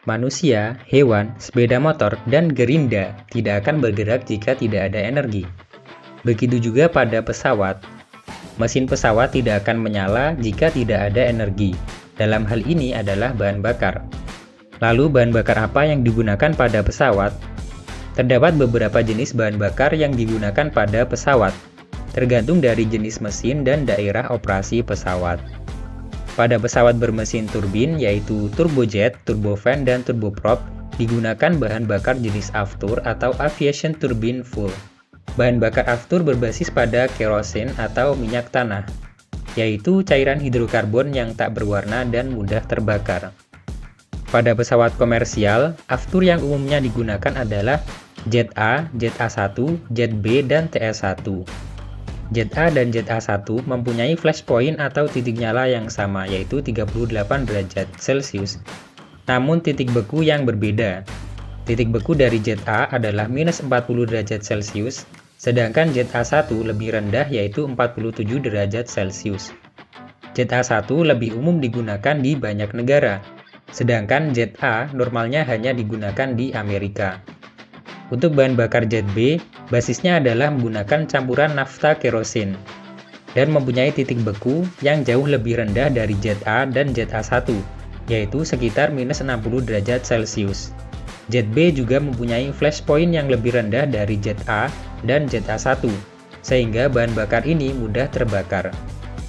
Manusia, hewan, sepeda motor, dan gerinda tidak akan bergerak jika tidak ada energi. Begitu juga pada pesawat. Mesin pesawat tidak akan menyala jika tidak ada energi. Dalam hal ini adalah bahan bakar. Lalu bahan bakar apa yang digunakan pada pesawat? Terdapat beberapa jenis bahan bakar yang digunakan pada pesawat, tergantung dari jenis mesin dan daerah operasi pesawat. Pada pesawat bermesin turbin yaitu turbojet, turbofan, dan turboprop digunakan bahan bakar jenis Aftur atau aviation turbine fuel. Bahan bakar Aftur berbasis pada kerosin atau minyak tanah, yaitu cairan hidrokarbon yang tak berwarna dan mudah terbakar. Pada pesawat komersial, Aftur yang umumnya digunakan adalah Jet A, Jet A1, Jet B, dan TS1. Jet A dan Jet A1 mempunyai flash point atau titik nyala yang sama yaitu 38 derajat Celcius, namun titik beku yang berbeda. Titik beku dari Jet A adalah minus 40 derajat Celcius, sedangkan Jet A1 lebih rendah yaitu 47 derajat Celcius. Jet A1 lebih umum digunakan di banyak negara, sedangkan Jet A normalnya hanya digunakan di Amerika. Untuk bahan bakar Jet B, basisnya adalah menggunakan campuran nafta kerosin dan mempunyai titik beku yang jauh lebih rendah dari Jet A dan Jet A1, yaitu sekitar minus 60 derajat Celcius. Jet B juga mempunyai flash point yang lebih rendah dari Jet A dan Jet A1, sehingga bahan bakar ini mudah terbakar.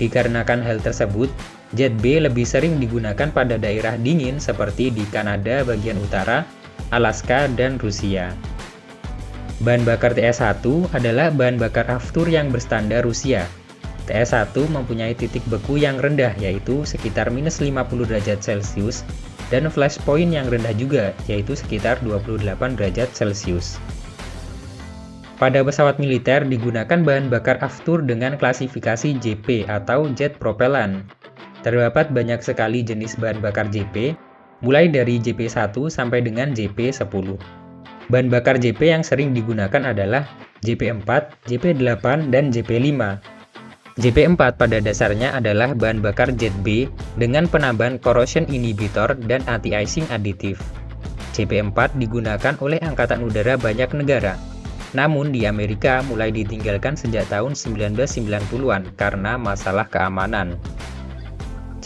Dikarenakan hal tersebut, Jet B lebih sering digunakan pada daerah dingin seperti di Kanada bagian utara, Alaska, dan Rusia. Bahan bakar TS1 adalah bahan bakar Aftur yang berstandar Rusia. TS1 mempunyai titik beku yang rendah yaitu sekitar minus 50 derajat Celcius dan flash point yang rendah juga yaitu sekitar 28 derajat Celcius. Pada pesawat militer digunakan bahan bakar Aftur dengan klasifikasi JP atau jet propellant. Terdapat banyak sekali jenis bahan bakar JP, mulai dari JP1 sampai dengan JP10. Bahan bakar JP yang sering digunakan adalah JP4, JP8, dan JP5. JP4 pada dasarnya adalah bahan bakar Jet B dengan penambahan corrosion inhibitor dan anti-icing aditif. JP4 digunakan oleh Angkatan Udara banyak negara, namun di Amerika mulai ditinggalkan sejak tahun 1990-an karena masalah keamanan.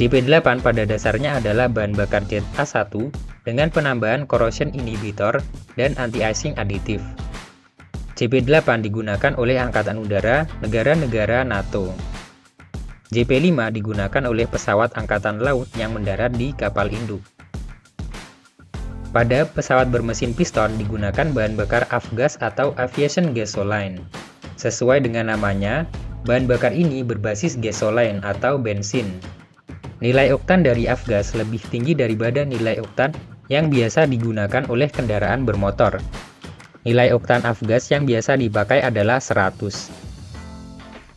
JP8 pada dasarnya adalah bahan bakar Jet A1 dengan penambahan corrosion inhibitor dan anti-icing aditif. JP8 digunakan oleh Angkatan Udara negara-negara NATO. JP5 digunakan oleh pesawat Angkatan Laut yang mendarat di kapal induk. Pada pesawat bermesin piston digunakan bahan bakar avgas atau aviation gasoline. Sesuai dengan namanya, bahan bakar ini berbasis gasoline atau bensin. Nilai oktan dari avgas lebih tinggi daripada nilai oktan yang biasa digunakan oleh kendaraan bermotor. Nilai oktan avgas yang biasa dipakai adalah 100.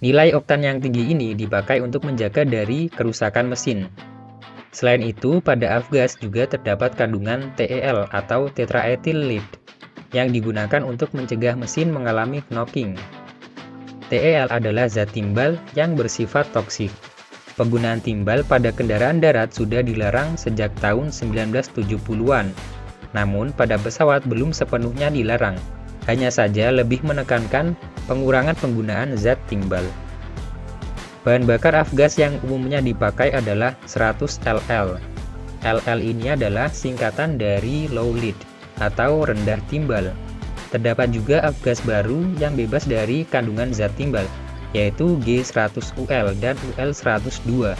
Nilai oktan yang tinggi ini dipakai untuk menjaga dari kerusakan mesin. Selain itu, pada avgas juga terdapat kandungan TEL atau tetraethyl lead yang digunakan untuk mencegah mesin mengalami knocking. TEL adalah zat timbal yang bersifat toksik. Penggunaan timbal pada kendaraan darat sudah dilarang sejak tahun 1970-an. Namun, pada pesawat belum sepenuhnya dilarang. Hanya saja lebih menekankan pengurangan penggunaan zat timbal. Bahan bakar avgas yang umumnya dipakai adalah 100 LL. LL ini adalah singkatan dari low lead atau rendah timbal. Terdapat juga avgas baru yang bebas dari kandungan zat timbal, yaitu G100UL dan UL102.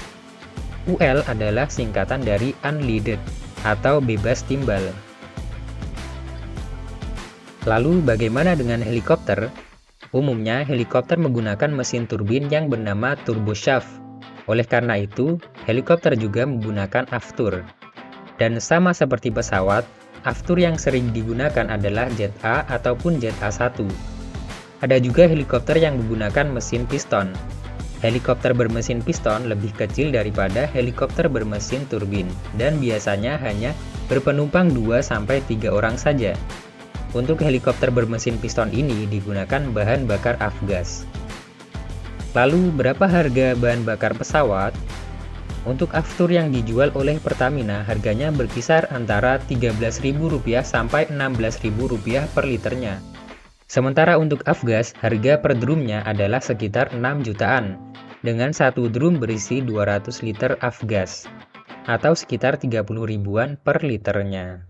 UL adalah singkatan dari unleaded atau bebas timbal. Lalu bagaimana dengan helikopter? Umumnya helikopter menggunakan mesin turbin yang bernama turboshaft. Oleh karena itu, helikopter juga menggunakan Aftur. Dan sama seperti pesawat, Aftur yang sering digunakan adalah Jet A ataupun Jet A1. Ada juga helikopter yang menggunakan mesin piston. Helikopter bermesin piston lebih kecil daripada helikopter bermesin turbin dan biasanya hanya berpenumpang 2-3 orang saja. Untuk helikopter bermesin piston ini digunakan bahan bakar avgas. Lalu berapa harga bahan bakar pesawat? Untuk Aftur yang dijual oleh Pertamina harganya berkisar antara Rp13.000 sampai Rp16.000 per liternya. Sementara untuk Afgas, harga per drumnya adalah sekitar 6 jutaan, dengan satu drum berisi 200 liter Afgas, atau sekitar 30 ribuan per liternya.